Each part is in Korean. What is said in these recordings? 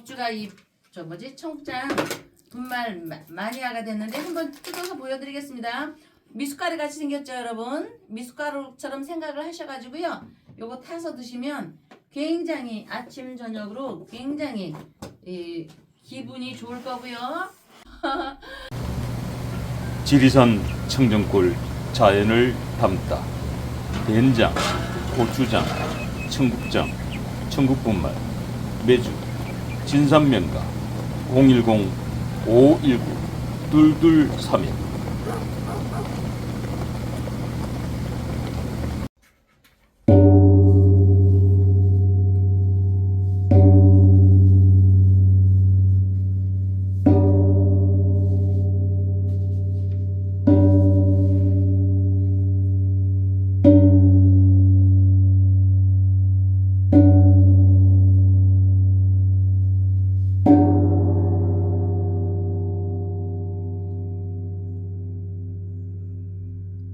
덕주가 청국장 분말 마니아가 됐는데 한번 뜯어서 보여드리겠습니다. 미숫가루 같이 생겼죠, 여러분? 미숫가루처럼 생각을 하셔가지고요. 요거 타서 드시면 굉장히 아침 저녁으로 굉장히 기분이 좋을 거고요. 지리산 청정골 자연을 담다 된장, 고추장, 청국장, 청국분말, 매주, 진산면가 010-519-2231.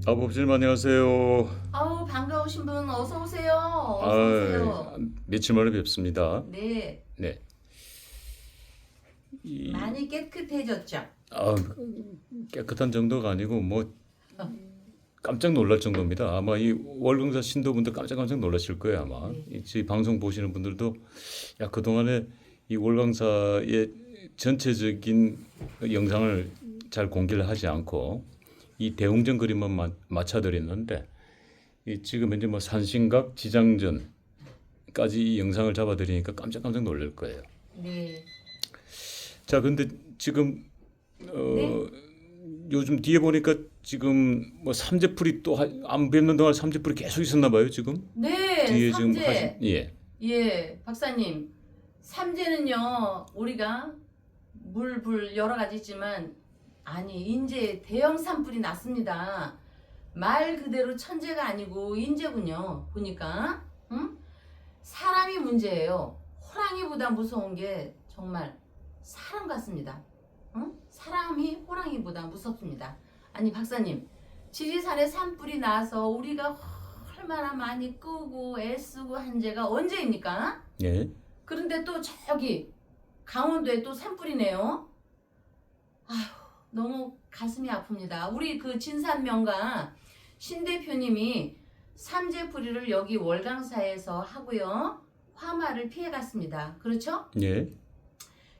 아버님 안녕하세요. 아우 반가우신 분 어서 오세요. 어서 오세요. 며칠 만에 뵙습니다. 네. 네. 많이 깨끗해졌죠. 깨끗한 정도가 아니고 뭐 깜짝 놀랄 정도입니다. 아마 이 월경사 신도분들 깜짝 놀라실 거예요 아마. 네. 저희 방송 보시는 분들도 야 그동안에 이 월광사의 전체적인 영상을 잘 공개를 하지 않고 이 대웅전 그림만 맞춰드렸는데 지금 현재 뭐 산신각 지장전까지 이 영상을 잡아드리니까 깜짝 놀랄 거예요. 네. 자, 근데 지금 네? 요즘 뒤에 보니까 지금 뭐 삼재풀이 또 안 뵙는 동안 삼재풀이 계속 있었나 봐요 지금. 네. 뒤에 삼재. 예. 예, 박사님. 삼재는요, 우리가 물불 여러 가지 있지만 아니 인제 대형 산불이 났습니다. 말 그대로 천재가 아니고 인재군요. 보니까 응? 사람이 문제예요. 호랑이보다 무서운 게 정말 사람 같습니다. 응? 사람이 호랑이보다 무섭습니다. 아니 박사님, 지리산에 산불이 나서 우리가 얼마나 많이 끄고 애쓰고 한 죄가 언제입니까? 예. 그런데 또 저기 강원도에 또 산불이네요. 아휴, 너무 가슴이 아픕니다. 우리 그 진산명가 신 대표님이 삼재풀이를 여기 월강사에서 하고요. 화마를 피해갔습니다. 그렇죠? 예.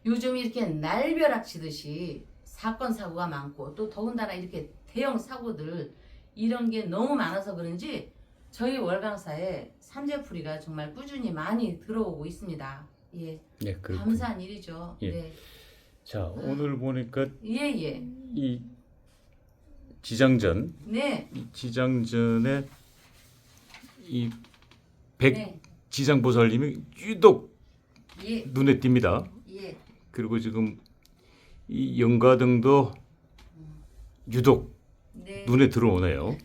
요즘 이렇게 날벼락 치듯이 사건 사고가 많고 또 더군다나 이렇게 대형 사고들 이런 게 너무 많아서 그런지 저희 월강사에 삼재풀이가 정말 꾸준히 많이 들어오고 있습니다. 예. 네, 감사한 일이죠. 예. 네. 자, 오늘 보니까 예. 이 지장전, 네. 이 지장전에 이 네. 백지장보살님이 유독 예. 눈에 띕니다. 예. 그리고 지금 이 영가등도 유독 네. 눈에 들어오네요.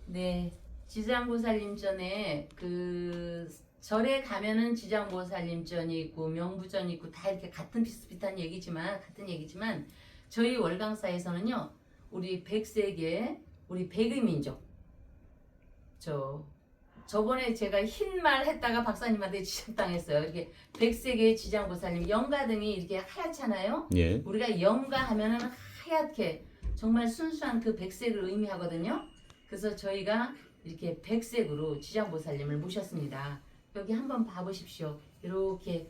네. 지장보살님 전에 그 절에 가면은 지장보살님 전이 있고 명부전이 있고 다 이렇게 같은 비슷비슷한 얘기지만 저희 월강사에서는요. 우리 백세계 우리 백의민족 저번에 제가 흰말 했다가 박사님한테 지적당했어요. 이렇게 백세계 지장보살님 영가등이 이렇게 하얗잖아요. 예. 우리가 영가 하면은 하얗게 정말 순수한 그 백색을 의미하거든요. 그래서 저희가 이렇게 백색으로 지장보살님을 모셨습니다. 여기 한번 봐보십시오. 이렇게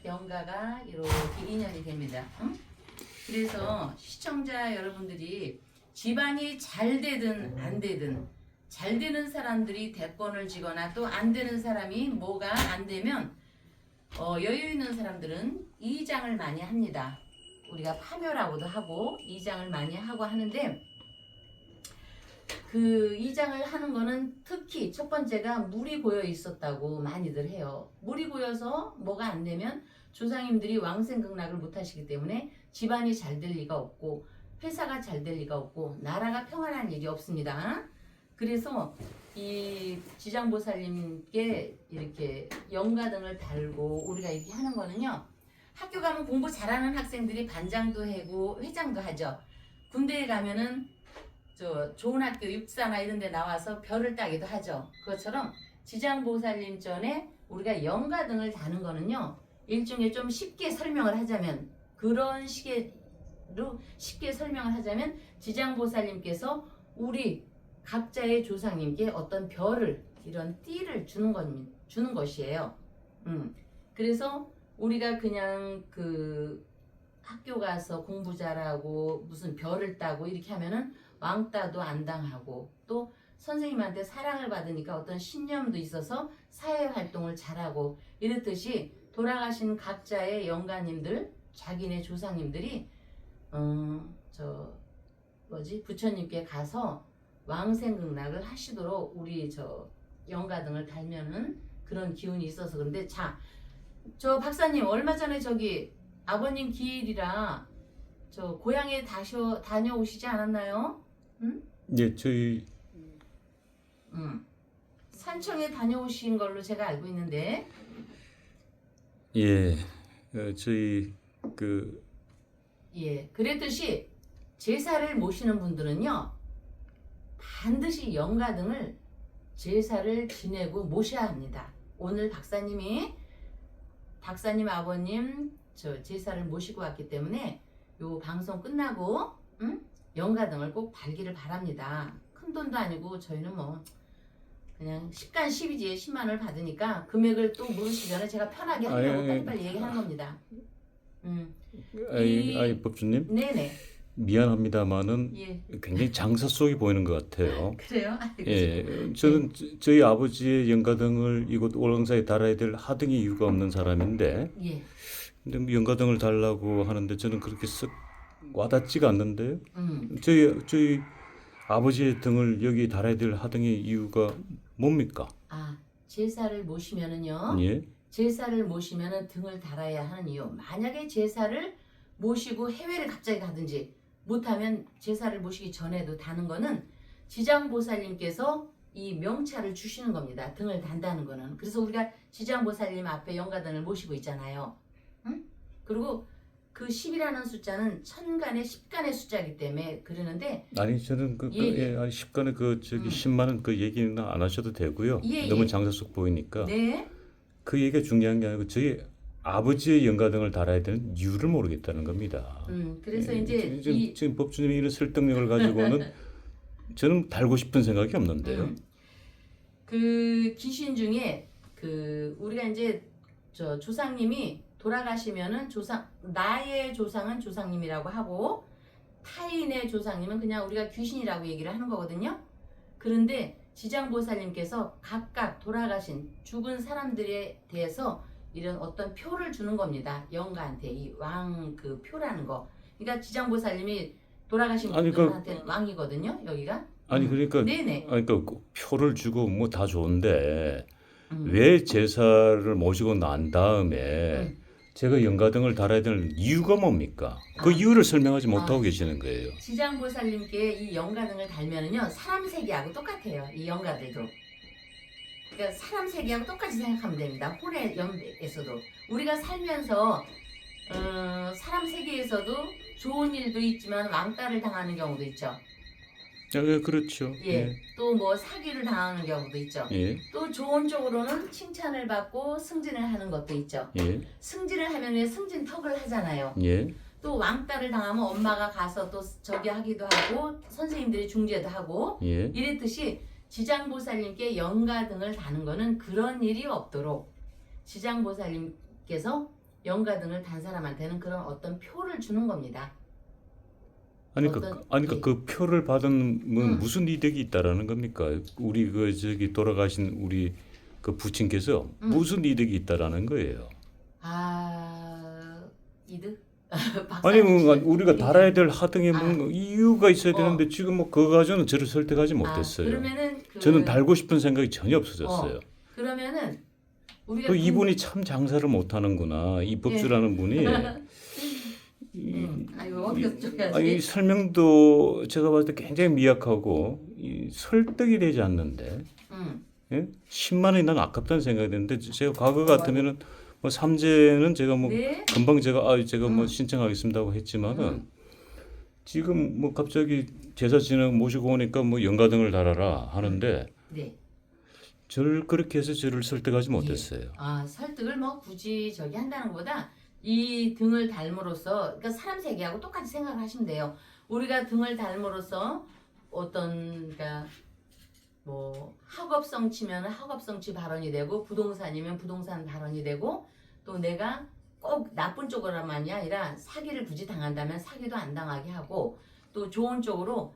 영가가 이렇게 인연이 됩니다. 응? 그래서 시청자 여러분들이 집안이 잘 되든 안 되든 잘 되는 사람들이 대권을 지거나 또 안 되는 사람이 뭐가 안 되면 여유 있는 사람들은 이장을 많이 합니다. 우리가 파묘라고도 하고 이장을 많이 하고 하는데 그 이장을 하는 거는 특히 첫 번째가 물이 고여 있었다고 많이들 해요. 물이 고여서 뭐가 안 되면 조상님들이 왕생극락을 못 하시기 때문에 집안이 잘 될 리가 없고 회사가 잘 될 리가 없고 나라가 평안한 일이 없습니다. 그래서 이 지장보살님께 이렇게 영가등을 달고 우리가 이렇게 하는 거는요. 학교 가면 공부 잘하는 학생들이 반장도 하고 회장도 하죠. 군대에 가면은 좋은 학교 육사나 이런 데 나와서 별을 따기도 하죠. 그것처럼 지장보살님 전에 우리가 영가등을 다는 거는요. 일종의 좀 쉽게 설명을 하자면 그런 식으로 쉽게 설명을 하자면 지장보살님께서 우리 각자의 조상님께 어떤 별을 이런 띠를 주는 것이에요. 그래서 우리가 그냥 그 학교 가서 공부 잘하고 무슨 별을 따고 이렇게 하면은 왕따도 안 당하고 또 선생님한테 사랑을 받으니까 어떤 신념도 있어서 사회활동을 잘하고 이렇듯이 돌아가신 각자의 영가님들 자기네 조상님들이 부처님께 가서 왕생극락을 하시도록 우리 영가등을 달면은 그런 기운이 있어서 그런데 저 박사님 얼마 전에 저기 아버님 기일이라 저 고향에 다녀오시지 않았나요? 응? 예, 저희 산청에 다녀오신 걸로 제가 알고 있는데 예, 저희 그랬듯이 제사를 모시는 분들은요 반드시 영가등을 제사를 지내고 모셔야 합니다. 오늘 박사님 아버님 저 제사를 모시고 왔기 때문에 요 방송 끝나고 영가등을 꼭 달기를 바랍니다. 큰 돈도 아니고 저희는 뭐 그냥 10간 10이지에 10만 원을 받으니까 금액을 또 물으시 전에 제가 편하게 하려고 빨리빨리 얘기하는 겁니다. 법주님. 네네. 미안합니다만은 예. 굉장히 장사 속이 보이는 것 같아요. 그래요? 예, 저는 저희 아버지의 영가등을 이곳 월광사에 달아야 될 하등의 이유가 없는 사람인데, 예. 근데 뭐 영가등을 달라고 하는데 저는 그렇게 쓱 와닿지가 않는데요. 음. 저희 아버지의 등을 여기 달아야 될 하등의 이유가 뭡니까? 제사를 모시면은요. 예. 제사를 모시면은 등을 달아야 하는 이유. 만약에 제사를 모시고 해외를 갑자기 가든지 못하면 제사를 모시기 전에도 다는 거는 지장보살님께서 이 명찰을 주시는 겁니다. 등을 단다는 거는. 그래서 우리가 지장보살님 앞에 영가등을 모시고 있잖아요. 응? 그리고 그 10이라는 숫자는 천간의 10간의 숫자이기 때문에 그러는데 아니 저는 아니 10간에 10만 원 그 얘기는 안 하셔도 되고요. 너무 장사 속 보이니까. 네. 그 얘기가 중요한 게 아니고 저희 아버지의 영가등을 달아야 되는 이유를 모르겠다는 겁니다. 그래서 이제 지금 법주님이 이런 설득력을 가지고는 저는 달고 싶은 생각이 없는데요. 그 귀신 중에 우리가 이제 조상님이 돌아가시면은 나의 조상은 조상님이라고 하고 타인의 조상님은 그냥 우리가 귀신이라고 얘기를 하는 거거든요. 그런데 지장보살님께서 각각 돌아가신 죽은 사람들에 대해서 이런 어떤 표를 주는 겁니다. 영가한테 이 왕 표라는 거. 그러니까 지장보살님이 돌아가신 분들한테 왕이거든요. 여기가. 그러니까 네네. 그러니까 표를 주고 뭐 다 좋은데 왜 제사를 모시고 난 다음에 제가 영가등을 달아야 되는 이유가 뭡니까? 그 이유를 설명하지 못하고 계시는 거예요. 지장보살님께 이 영가등을 달면은요 사람 세계하고 똑같아요. 이 영가들도. 그러니까 사람 세계하고 똑같이 생각하면 됩니다. 혼의 연배에서도 우리가 살면서 사람 세계에서도 좋은 일도 있지만 왕따를 당하는 경우도 있죠. 그렇죠. 또 뭐 사기를 당하는 경우도 있죠. 또 좋은 쪽으로는 칭찬을 받고 승진을 하는 것도 있죠. 승진을 하면 왜 승진턱을 하잖아요. 또 왕따를 당하면 엄마가 가서 또 저기 하기도 하고 선생님들이 중재도 하고 이랬듯이 지장보살님께 영가등을 다는 거는 그런 일이 없도록 지장보살님께서 영가등을 단 사람한테는 그런 어떤 표를 주는 겁니다. 그 표를 받으면 무슨 이득이 있다라는 겁니까? 우리 돌아가신 우리 그 부친께서 무슨 이득이 있다라는 거예요? 이득? 우리가 달아야 될 하등에 뭔가 이유가 있어야 되는데 지금 뭐 그거 가지고는 저를 설득하지 못했어요. 그러면은 저는 달고 싶은 생각이 전혀 없어졌어요. 그러면은 우리가 이분이 참 장사를 못하는구나. 이 법주라는 분이. 이 설명도 제가 봤을 때 굉장히 미약하고 설득이 되지 않는데 10만 원이 난 아깝다는 생각이 드는데 제가 과거 같으면은 뭐 삼재는 제가 뭐 금방 제가 뭐 신청하겠습니다 하고 했지만은 지금 뭐 갑자기 제사 지내고 모시고 오니까 뭐 영가등을 달아라 하는데 저를 그렇게 해서 저를 설득하지 못했어요. 아, 설득을 뭐 굳이 저기 한다는 것보다 이 등을 달므로써, 그러니까 사람 세계하고 똑같이 생각을 하시면 돼요. 우리가 등을 달므로써 어떤, 그러니까 뭐 학업성취면 학업성취 발언이 되고, 부동산이면 부동산 발언이 되고, 또 내가 꼭 나쁜 쪽으로만이 아니라 사기를 굳이 당한다면 사기도 안 당하게 하고, 또 좋은 쪽으로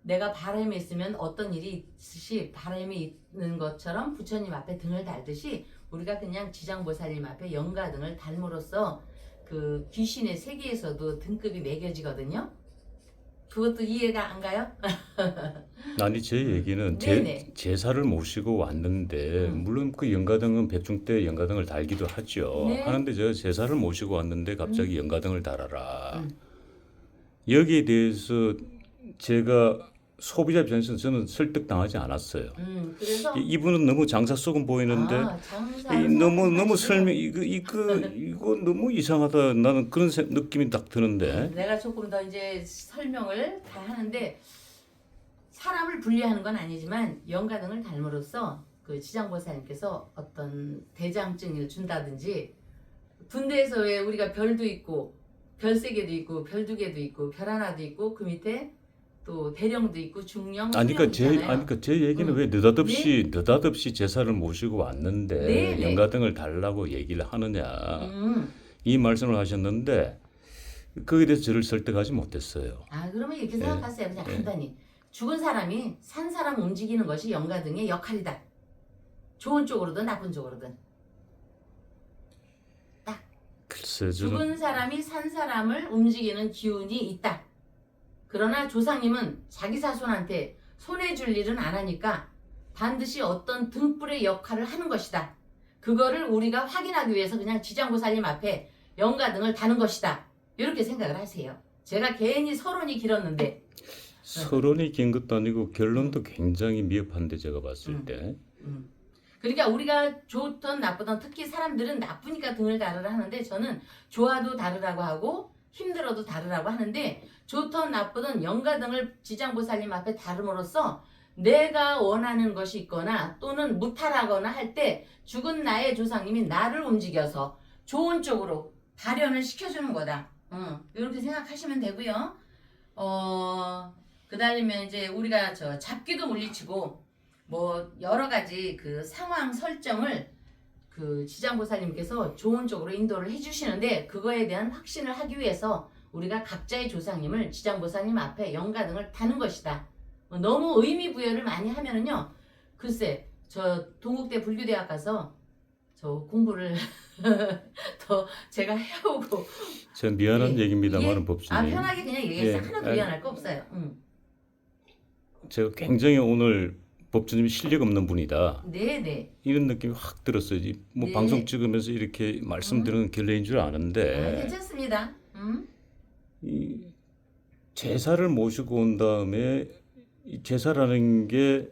내가 바람이 있으면 어떤 일이 있듯이 바람이 있는 것처럼 부처님 앞에 등을 달듯이 우리가 그냥 지장보살님 앞에 영가 등을 달므로써 그 귀신의 세계에서도 등급이 매겨지거든요. 그것도 이해가 안 가요? 아니 제 얘기는 네네. 제사를 모시고 왔는데 물론 그 영가등은 백중 때 영가등을 달기도 하죠. 네. 하는데 제가 제사를 모시고 왔는데 갑자기 영가등을 달아라. 음. 여기에 대해서 제가 소비자 입장에서 저는 설득당하지 않았어요. 그래서 이분은 너무 장사 속은 보이는데 아, 장사를 너무 하시고 설명 이거 너무 이상하다. 나는 그런 느낌이 딱 드는데. 내가 조금 더 이제 설명을 다 하는데, 사람을 분리하는 건 아니지만 영가등을 닮으로써 그 지장보살님께서 어떤 대장증을 준다든지, 군대에서 왜 우리가 별도 있고 별세개도 있고 별두개도 있고 별 하나도 있고 그 밑에 또 대령도 있고 중령, 아니 수령 있잖아요. 그러니까 제 얘기는 왜 느닷없이 제사를 모시고 왔는데 네, 네. 영가등을 달라고 얘기를 하느냐 음. 이 말씀을 하셨는데 거기에 대해서 저를 설득하지 못했어요. 아, 그러면 이렇게 생각하세요. 그냥 간단히 죽은 사람이 산 사람 움직이는 것이 영가등의 역할이다. 좋은 쪽으로든 나쁜 쪽으로든. 글쎄 저는 죽은 사람이 산 사람을 움직이는 기운이 있다. 그러나 조상님은 자기 자손한테 손해줄 일은 안 하니까 반드시 어떤 등불의 역할을 하는 것이다. 그거를 우리가 확인하기 위해서 그냥 지장보살님 앞에 영가등을 다는 것이다. 이렇게 생각을 하세요. 제가 괜히 서론이 길었는데. 서론이 긴 것도 아니고 결론도 굉장히 미흡한데 제가 봤을 때. 그러니까 우리가 좋든 나쁘든, 특히 사람들은 나쁘니까 등을 다르라 하는데, 저는 좋아도 다르라고 하고 힘들어도 다르라고 하는데, 좋든 나쁘든 영가등을 지장보살님 앞에 다름으로써 내가 원하는 것이 있거나 또는 무탈하거나 할 때 죽은 나의 조상님이 나를 움직여서 좋은 쪽으로 발현을 시켜주는 거다. 이렇게 생각하시면 되고요. 그다음에 이제 우리가 저 잡기도 물리치고 뭐 여러 가지 그 상황 설정을 그 지장보살님께서 좋은 쪽으로 인도를 해주시는데, 그거에 대한 확신을 하기 위해서 우리가 각자의 조상님을 지장보살님 앞에 영가등을 다는 것이다. 너무 의미 부여를 많이 하면은요, 글쎄 저 동국대 불교대학 가서 저 공부를 더 제가 해오고. 전 미안한 얘기입니다만은 아, 법주님. 편하게 그냥 얘기했어요. 하나도 미안할 거 없어요. 제가 굉장히 오늘 법주님이 실력 없는 분이다. 네네. 이런 느낌이 확 들었어요. 뭐 네. 방송 찍으면서 이렇게 말씀드리는 결례인 줄 아는데 괜찮습니다. 이 제사를 모시고 온 다음에 이 제사라는 게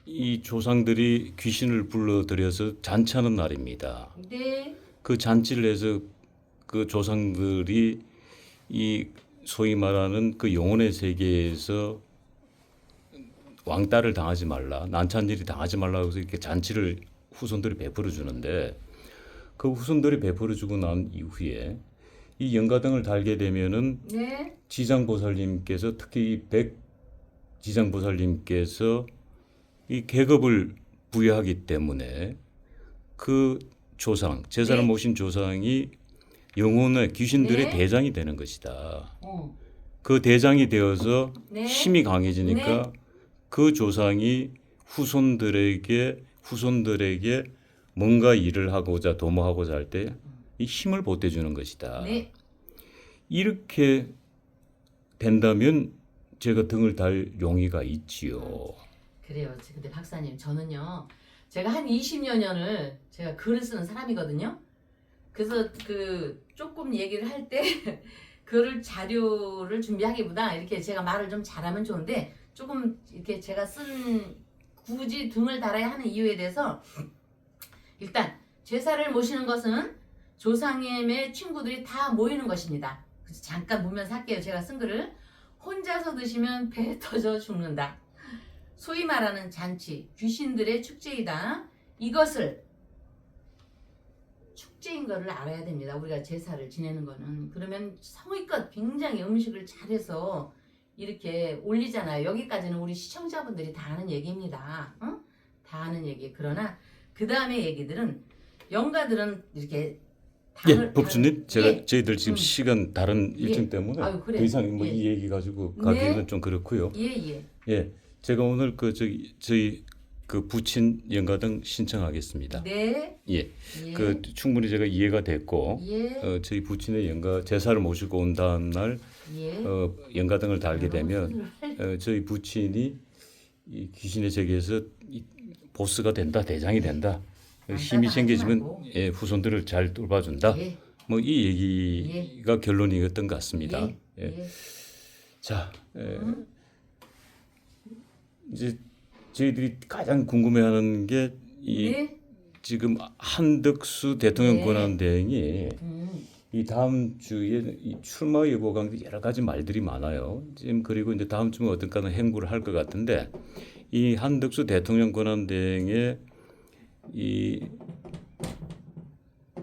이 조상들이 귀신을 불러들여서 잔치하는 날입니다. 네. 그 잔치를 해서 그 조상들이 이 소위 말하는 그 영혼의 세계에서 왕따를 당하지 말라, 난찬일이 당하지 말라고 해서 이렇게 잔치를 후손들이 베풀어 주는데, 그 후손들이 베풀어 주고 난 이후에 이 영가등을 달게 되면은 네. 지장보살님께서, 특히 이 백지장보살님께서 이 계급을 부여하기 때문에 그 조상, 제사를 모신 조상이 영혼의 귀신들의 대장이 되는 것이다. 그 대장이 되어서 힘이 강해지니까 그 조상이 후손들에게 뭔가 일을 하고자 도모하고자 할 때 이 힘을 보태주는 것이다. 이렇게 된다면 제가 등을 달 용의가 있지요. 그래요. 근데 박사님, 저는요, 제가 한 20여 년을 제가 글을 쓰는 사람이거든요. 그래서 그 조금 얘기를 할 때 글을 자료를 준비하기보다 이렇게 제가 말을 좀 잘하면 좋은데, 조금 이렇게 제가 굳이 등을 달아야 하는 이유에 대해서, 일단 제사를 모시는 것은 조상님의 친구들이 다 모이는 것입니다. 그래서 잠깐 보면서 할게요. 제가 쓴 글을. 혼자서 드시면 배 터져 죽는다. 소위 말하는 잔치, 귀신들의 축제이다. 이것을 축제인 거를 알아야 됩니다. 우리가 제사를 지내는 거는. 그러면 성의껏 굉장히 음식을 잘해서 이렇게 올리잖아요. 여기까지는 우리 시청자분들이 다 아는 얘기입니다. 응? 다 아는 얘기. 그러나 그 다음에 얘기들은 영가들은 이렇게 예, 법주님, 제가 예. 저희들 지금 시간 다른 일정 예. 때문에 아유, 그래. 더 이상 뭐 예. 이 얘기 가지고 네. 가기는 좀 그렇고요. 예예. 예, 제가 오늘 저희 그 부친 연가등 신청하겠습니다. 네. 예, 예. 그 충분히 제가 이해가 됐고, 예. 저희 부친의 연가 제사를 모시고 온 다음 날 예. 연가등을 달게 되면 저희 부친이 이 귀신의 세계에서 이 보스가 된다, 대장이 된다. 힘이 생겨지면 예, 후손들을 잘 돌봐준다. 예. 뭐 이 얘기가 결론이었던 것 같습니다. 예. 예. 예. 자, 이제 저희들이 가장 궁금해하는 게 이 네. 지금 한덕수 대통령 네. 권한대행이 이 다음 주에 이 출마 여부가 여러 가지 말들이 많아요. 지금 그리고 이제 다음 주면 어떤 행보를 할 것 같은데 이 한덕수 대통령 권한대행의 이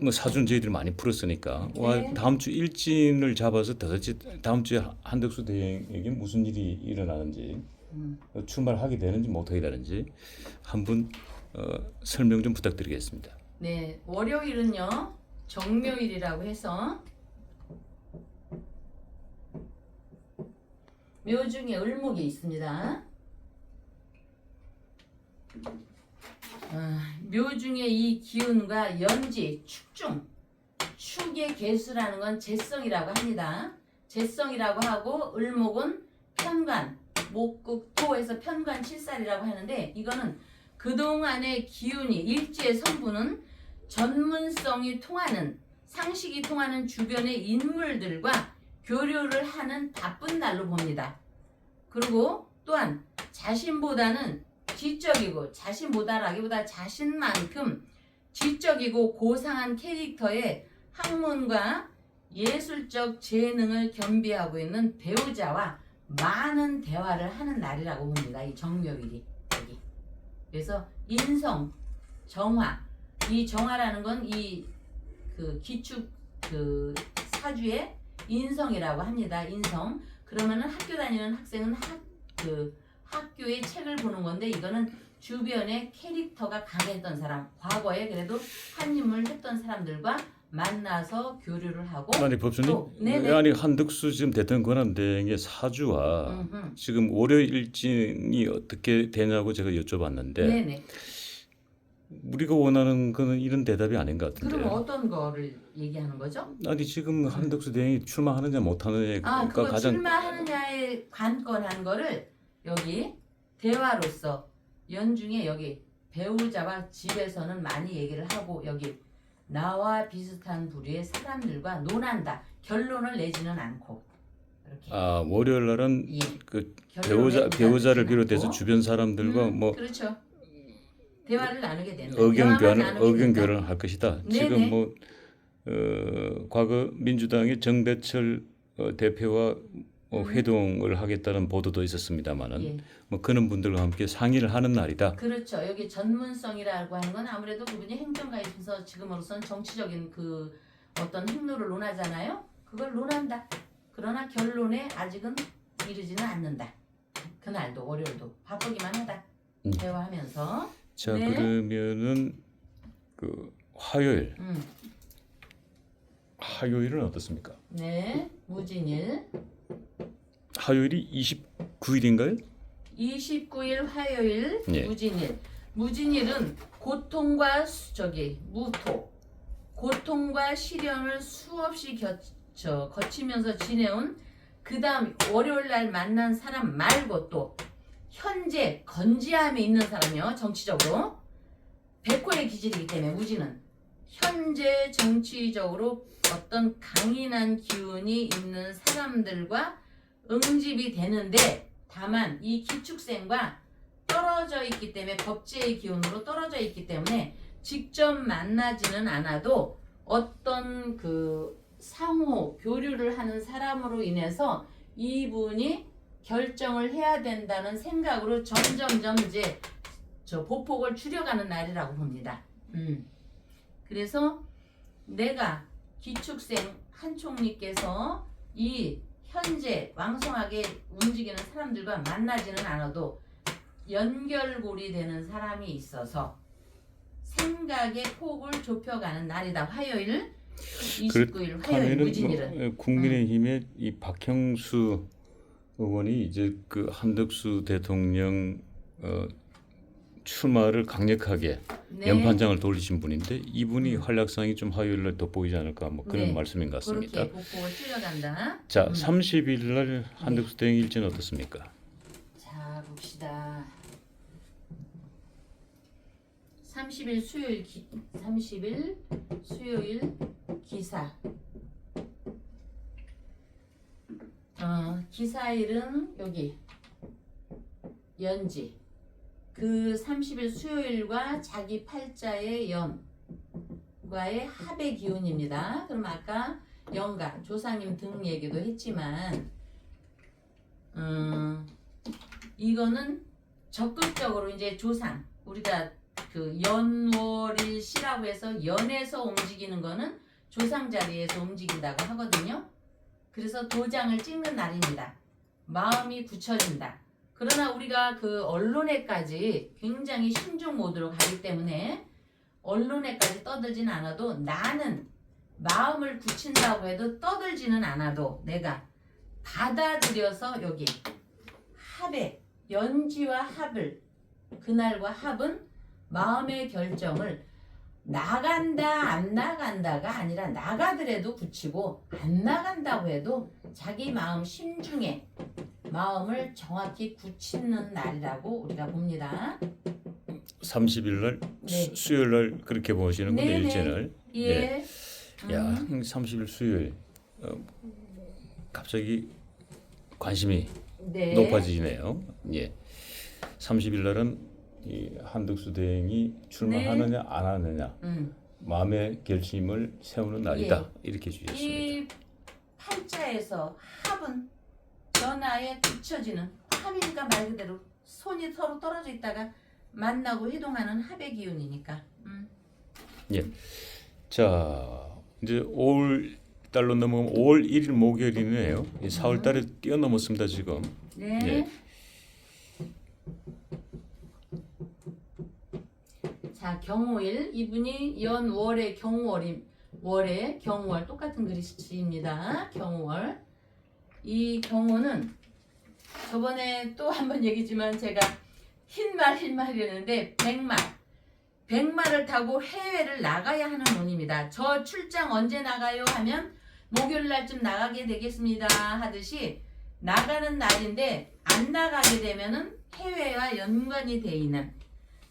뭐 사주는 저희들이 많이 풀었으니까 네. 다음 주 일진을 잡아서 도대체 다음 주에 한덕수 대행에게 무슨 일이 일어나는지 출마를 하게 되는지 못하게 되는지 한번 설명 좀 부탁드리겠습니다. 네. 월요일은요. 정묘일이라고 해서 묘 중에 을목이 있습니다. 묘 중에 이 기운과 연지, 축중, 축의 개수라는 건 재성이라고 합니다. 재성이라고 하고 을목은 편관, 목극토에서 편관 칠살이라고 하는데 이거는 그동안의 기운이 일지의 성분은 전문성이 통하는 상식이 통하는 주변의 인물들과 교류를 하는 바쁜 날로 봅니다. 그리고 또한 자신보다는 지적이고 자신보다라기보다 자신만큼 지적이고 고상한 캐릭터의 학문과 예술적 재능을 겸비하고 있는 배우자와 많은 대화를 하는 날이라고 봅니다. 이 정묘일이 여기. 그래서 인성, 정화. 이 정화라는 건 이 그 기축 그 사주의 인성이라고 합니다. 인성. 그러면은 학교 다니는 학생은 학교의 책을 보는 건데 이거는 주변에 캐릭터가 강했던 사람, 과거에 그래도 한 인물 했던 사람들과 만나서 교류를 하고. 아니 법주님, 네네. 아니 한덕수 지금 대통령 권한대행의 사주와 지금 월요일진이 어떻게 되냐고 제가 여쭤봤는데 네네. 우리가 원하는 거는 이런 대답이 아닌 것 같은데. 그럼 어떤 거를 얘기하는 거죠? 아니 지금 한덕수 대행이 출마하느냐 못하느냐가 그거 가장 출마하느냐에 관건한 거를 여기 대화로서 연중에 여기 배우자와 집에서는 많이 얘기를 하고 여기 나와 비슷한 부류의 사람들과 논한다. 결론을 내지는 않고 이렇게. 월요일 날은 예. 그 결론을 배우자를 내지는 비롯해서 않고. 주변 사람들과 뭐 그렇죠. 대화를 나누게 되는 의견 교환을 할 것이다. 네네. 지금 뭐 과거 민주당의 정배철 대표와 회동을 하겠다는 보도도 있었습니다만은 예. 뭐 그런 분들과 함께 상의를 하는 날이다. 그렇죠. 여기 전문성이라고 하는 건 아무래도 그분이 행정가에 있어서 지금으로선 정치적인 그 어떤 행로를 논하잖아요. 그걸 논한다. 그러나 결론에 아직은 이르지는 않는다. 그날도 월요일도 바쁘기만 하다. 대화하면서. 자 네. 그러면은 그 화요일은 어떻습니까? 네. 무진일. 화요일이 29일인가요? 29일 화요일 예. 무진일. 무진일은 고통과 무토. 고통과 시련을 수없이 거치면서 지내온 그 다음 월요일 날 만난 사람 말고 또 현재 건재함에 있는 사람이요. 정치적으로. 백호의 기질이기 때문에 무진은 현재 정치적으로 어떤 강인한 기운이 있는 사람들과 응집이 되는데 다만 이 기축생과 떨어져 있기 때문에 법제의 기운으로 떨어져 있기 때문에 직접 만나지는 않아도 어떤 그 상호 교류를 하는 사람으로 인해서 이분이 결정을 해야 된다는 생각으로 점점점 이제 저 보폭을 줄여가는 날이라고 봅니다. 그래서 내가 기축생 한 총리께서 이 현재 왕성하게 움직이는 사람들과 만나지는 않아도 연결고리 되는 사람이 있어서 생각의 폭을 좁혀가는 날이다. 화요일 29일 화요일 무진일은. 국민의힘의 이 박형수 의원이 이제 그 한덕수 대통령 출마를 강력하게 네. 연판장을 돌리신 분인데 이분이 활약상이 좀 화요일날 돋보이지 않을까 뭐 그런 네. 말씀인 것 같습니다. 그렇게 보폭을 줄여간다. 자, 30일 날 한덕수 대행 일정은 어떻습니까? 자 봅시다. 30일 수요일 30일 수요일 기사. 기사일은 여기 연지. 그 30일 수요일과 자기 팔자의 연과의 합의 기운입니다. 그럼 아까 연가 조상님 등 얘기도 했지만 이거는 적극적으로 이제 조상 우리가 그 연월일시라고 해서 연에서 움직이는 거는 조상 자리에서 움직인다고 하거든요. 그래서 도장을 찍는 날입니다. 마음이 굳혀진다. 그러나 우리가 그 언론에까지 굉장히 신중 모드로 가기 때문에 언론에까지 떠들진 않아도 나는 마음을 굳힌다고 해도 떠들지는 않아도 내가 받아들여서 여기 합에 연지와 합을 그날과 합은 마음의 결정을 나간다 안 나간다가 아니라 나가더라도 굳히고 안 나간다고 해도 자기 마음 심중에 마음을 정확히 굳히는 날이라고 우리가 봅니다. 30일 날 네. 수요일 날 그렇게 보시는 분들 네네. 일제를. 예. 야, 30일 수요일 갑자기 관심이 네. 높아지네요. 예. 30일 날은 이 한덕수 대행이 출마하느냐 안 하느냐 마음의 결심을 세우는 날이다. 이렇게 주셨습니다. 이 팔자에서 합은 전하에 굳혀지는 합이니까 말 그대로 손이 서로 떨어져 있다가 만나고 회동하는 합의 기운이니까. 예. 자, 이제 5월 달로 넘어가면 5월 1일 목요일이네요. 4월 달에 뛰어넘었습니다, 지금. 네. 예. 자, 경호일 이분이 연월의 월의 경월 똑같은 글씨입니다. 경월. 이 경호는 저번에 또 한번 얘기지만 제가 흰말 이랬는데 백마를 타고 해외를 나가야 하는 운입니다. 저 출장 언제 나가요 하면 목요일 날쯤 나가게 되겠습니다 하듯이 나가는 날인데 안 나가게 되면은 해외와 연관이 돼 있는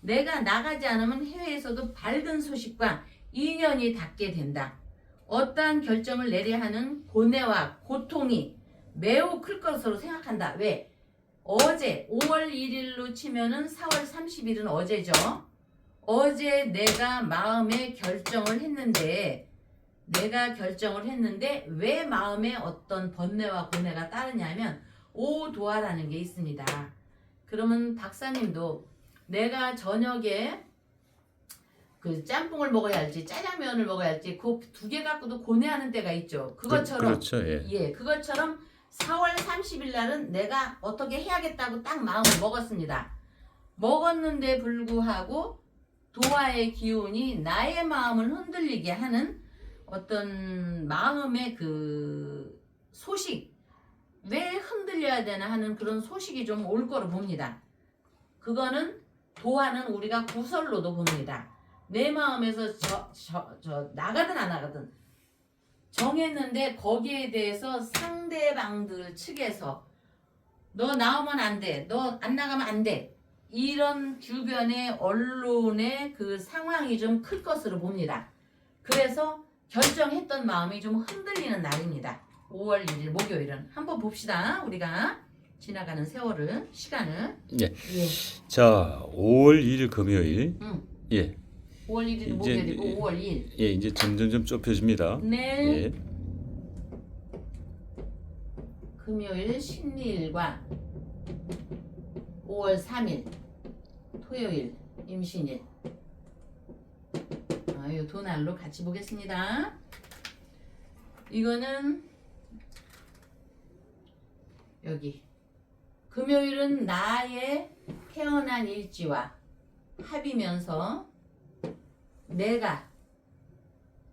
내가 나가지 않으면 해외에서도 밝은 소식과 인연이 닿게 된다. 어떠한 결정을 내려야 하는 고뇌와 고통이 매우 클 것으로 생각한다. 왜? 어제 5월 1일로 치면은 4월 30일은 어제죠. 어제 내가 마음에 결정을 했는데 왜 마음에 어떤 번뇌와 고뇌가 따르냐면 오도화라는 게 있습니다. 그러면 박사님도 내가 저녁에 그 짬뽕을 먹어야 할지 짜장면을 먹어야 할지 그 두 개 갖고도 고뇌하는 때가 있죠. 그것처럼 그렇죠. 예. 그것처럼 4월 30일 날은 내가 어떻게 해야겠다고 딱 마음을 먹었습니다. 먹었는데 불구하고 도화의 기운이 나의 마음을 흔들리게 하는 어떤 마음의 그 소식 왜 흔들려야 되나 하는 그런 소식이 좀 올 거로 봅니다. 그거는 도화는 우리가 구설로도 봅니다. 내 마음에서 나가든 안 나가든 정했는데 거기에 대해서 상대방들 측에서 너 나오면 안 돼, 너 안 나가면 안 돼, 이런 주변의 언론의 그 상황이 좀 클 것으로 봅니다. 그래서 결정했던 마음이 좀 흔들리는 날입니다. 5월 1일 목요일은 한번 봅시다. 우리가 지나가는 세월을 시간을. 예. 자, 5월 1일 금요일. 예. 5월 1일 목요일이고 5월 2일. 예, 이제 점점점 좁혀집니다. 네. 예. 금요일 신리일과 5월 3일 토요일 임신일. 이 두 날로 같이 보겠습니다. 이거는 여기 금요일은 나의 태어난 일지와 합이면서 내가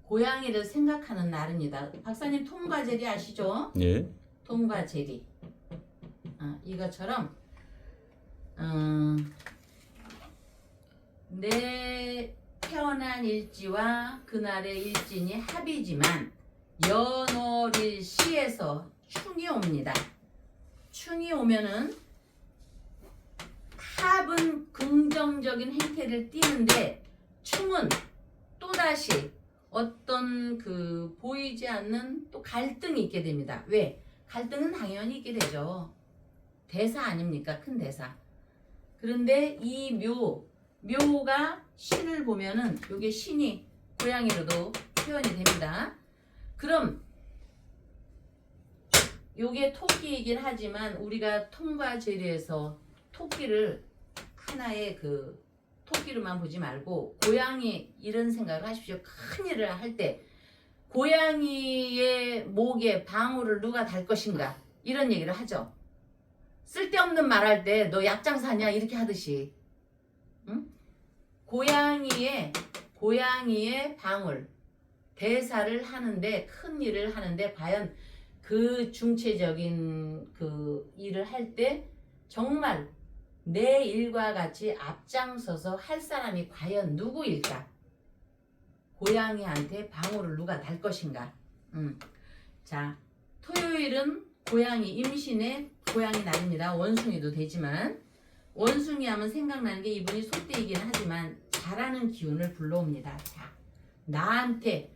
고양이를 생각하는 날입니다. 박사님 톰과 제리 아시죠? 예. 톰과 제리. 이것처럼 내 태어난 일지와 그날의 일진이 합이지만 연월일 시에서 충이 옵니다. 충이 오면은 합은 긍정적인 행태를 띠는데 충은 또다시 어떤 그 보이지 않는 또 갈등이 있게 됩니다. 왜? 갈등은 당연히 있게 되죠. 대사 아닙니까? 큰 대사. 그런데 이 묘가 신을 보면은 이게 신이 고양이로도 표현이 됩니다. 그럼 요게 토끼이긴 하지만 우리가 톰과 제리에서 토끼를 하나의 그 토끼로만 보지 말고 고양이 이런 생각을 하십시오. 큰 일을 할 때 고양이의 목에 방울을 누가 달 것인가 이런 얘기를 하죠. 쓸데없는 말 할 때 너 약장사냐 이렇게 하듯이 응? 고양이의 방울 대사를 하는데 큰 일을 하는데 과연 그 중체적인 그 일을 할 때 정말 내 일과 같이 앞장서서 할 사람이 과연 누구일까? 고양이한테 방울을 누가 달 것인가? 자, 토요일은 고양이 임신의 고양이 날입니다. 원숭이도 되지만 원숭이 하면 생각나는 게 이분이 소떼이긴 하지만 잘하는 기운을 불러옵니다. 자, 나한테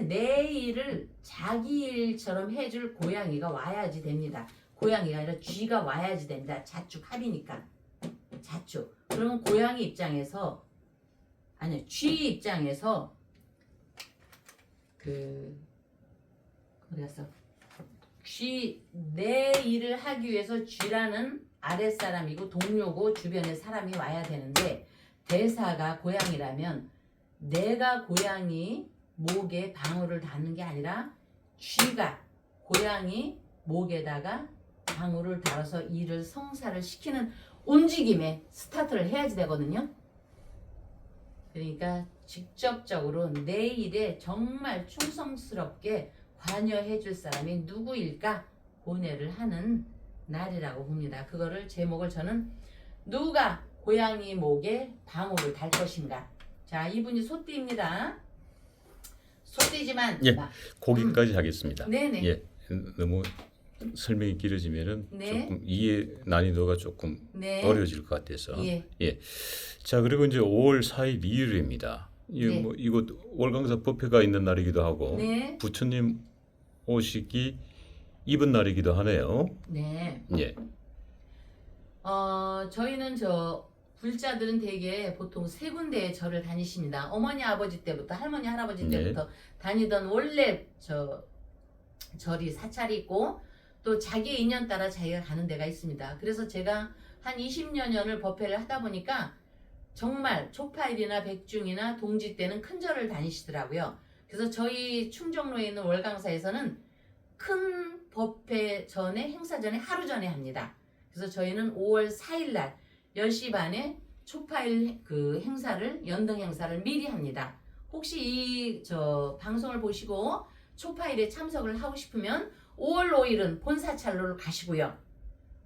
내 일을 자기 일처럼 해줄 고양이가 와야지 됩니다. 고양이가 아니라 쥐가 와야지 됩니다. 자축 합이니까. 자축. 그러면 고양이 입장에서 쥐 입장에서 내 일을 하기 위해서 쥐라는 아랫사람이고 동료고 주변에 사람이 와야 되는데 대사가 고양이라면 내가 고양이 목에 방울을 닿는 게 아니라 쥐가 고양이 목에다가 방울을 달아서 일을 성사를 시키는 움직임에 스타트를 해야지 되거든요. 그러니까 직접적으로 내 일에 정말 충성스럽게 관여해 줄 사람이 누구일까 고뇌를 하는 날이라고 봅니다. 그거를 제목을 저는 누가 고양이 목에 방울을 달 것인가. 자, 이분이 소띠입니다. 소띠지만 예, 거기까지 하겠습니다. 네네. 예, 너무 설명이 길어지면은 네. 조금 이해 난이도가 조금 네. 어려워질 것 같아서. 예. 예. 자, 그리고 이제 5월 4일 일요일입니다. 네. 뭐 이곳 월강사 법회가 있는 날이기도 하고 네. 부처님 오시기 입은 날이기도 하네요. 네. 예. 저희는 불자들은 대개 보통 세 군데의 절을 다니십니다. 어머니 아버지 때부터 할머니 할아버지 때부터 다니던 원래 절이 사찰이 있고 또 자기 인연 따라 자기가 가는 데가 있습니다. 그래서 제가 한 20여 년을 법회를 하다 보니까 정말 초파일이나 백중이나 동지 때는 큰 절을 다니시더라고요. 그래서 저희 충정로에 있는 월강사에서는 큰 법회 전에 행사 전에 하루 전에 합니다. 그래서 저희는 5월 4일 날 10시 반에 초파일 그 행사를 연등 행사를 미리 합니다. 혹시 이 방송을 보시고 초파일에 참석을 하고 싶으면 5월 5일은 본사찰로를 가시고요.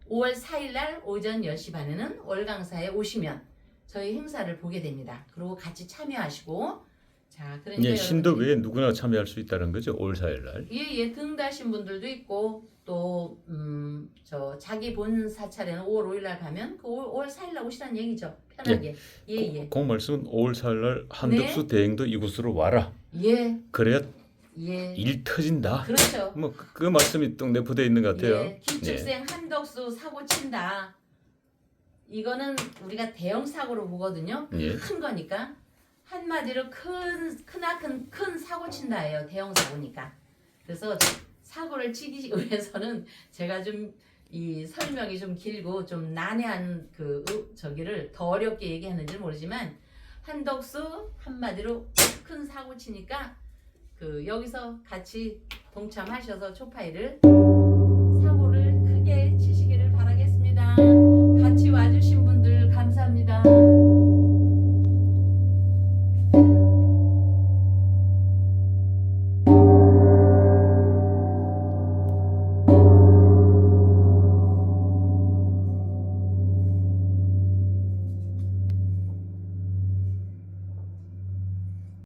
5월 4일 날 오전 10시 반에는 월강사에 오시면 저희 행사를 보게 됩니다. 그리고 같이 참여하시고 자, 그러니까 예, 신도 외에 누구나 참여할 수 있다는 거죠. 5월 4일 날. 예, 등다신 분들도 있고 또 자기 본 사찰에는 5월 5일 날 가면 그 5월 4일 날 오시라는 얘기죠. 편하게. 예. 그 말씀은 5월 4일 날 한덕수 대행도 이곳으로 와라. 예. 그래야 예. 일 터진다. 그렇죠. 뭐 그 말씀이 또 내포되어 있는 것 같아요. 예. 기축생 한덕수 사고 친다. 이거는 우리가 대형 사고로 보거든요. 예. 큰 거니까. 한마디로 큰 사고 친다예요. 대형 사고니까. 그래서 사고를 치기 위해서는 제가 좀 이 설명이 좀 길고 좀 난해한 저기를 더 어렵게 얘기하는지 모르지만 한덕수 한마디로 큰 사고 치니까 여기서 같이 동참하셔서 초파이를 사고를 크게 치시기를 바라겠습니다. 같이 와주신 분들 감사합니다.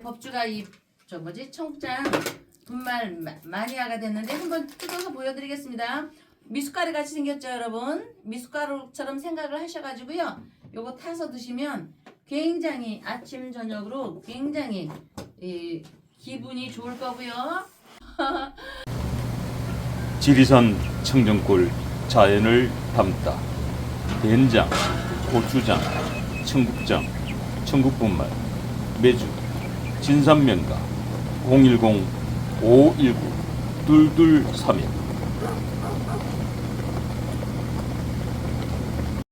법주가 청장 분말 마니아가 됐는데 한번 뜯어서 보여드리겠습니다. 미숫가루 같이 생겼죠, 여러분? 미숫가루처럼 생각을 하셔가지고요. 요거 타서 드시면 굉장히 아침 저녁으로 굉장히 기분이 좋을 거고요. 지리산 청정골 자연을 담다. 된장, 고추장, 청국장, 청국분말, 매주, 진산면가 010-519-2231